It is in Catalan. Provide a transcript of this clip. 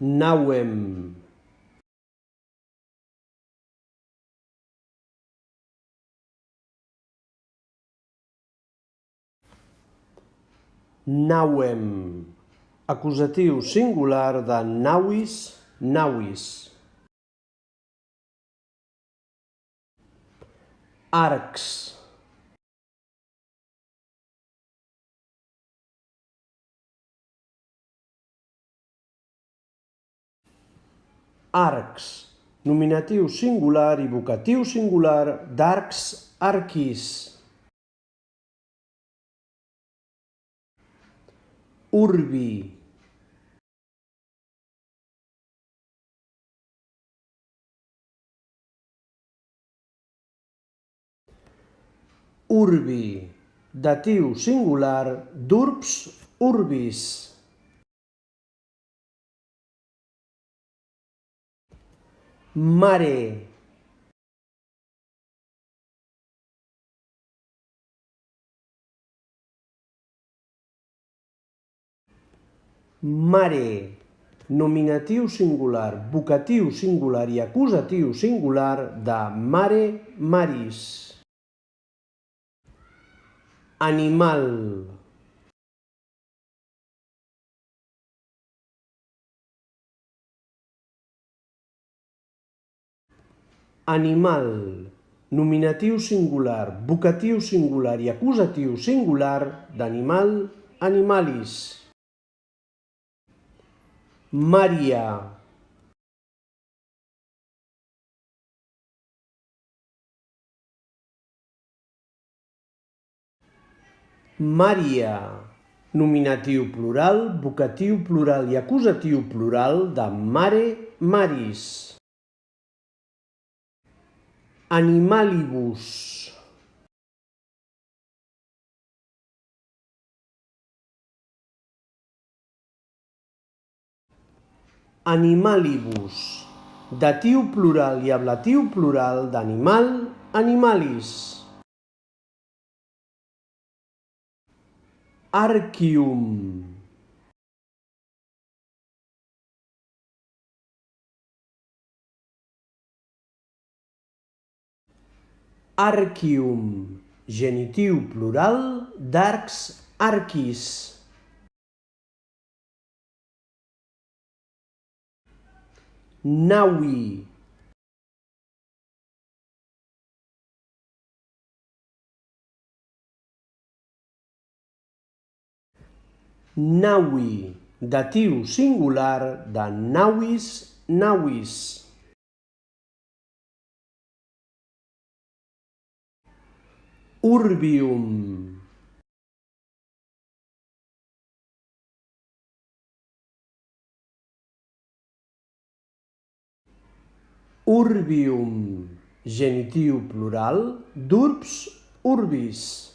Nauem. Nauem. Acusatiu singular de nauis, nauis. Arcs. Arcs. Nominatiu singular i vocatiu singular d'arcs, arquis. Urbi. Urbi. Datiu singular d'urbs, urbis. Mare. Mare. Nominatiu singular, vocatiu singular i acusatiu singular de mare, maris. Animal. Animal. Nominatiu singular, vocatiu singular i acusatiu singular d'animal, animalis. Maria. Maria. Nominatiu plural, vocatiu plural i acusatiu plural de mare, maris. Animalibus. Animalibus. Datiu plural i ablatiu plural d'animal, animalis. Archium. Archium. Genitiu plural d'arcs, arquis. Naui. Naui. Datiu singular de nauis, nauis. Urbium. Urbium. Genitiu plural d'urbs, urbis.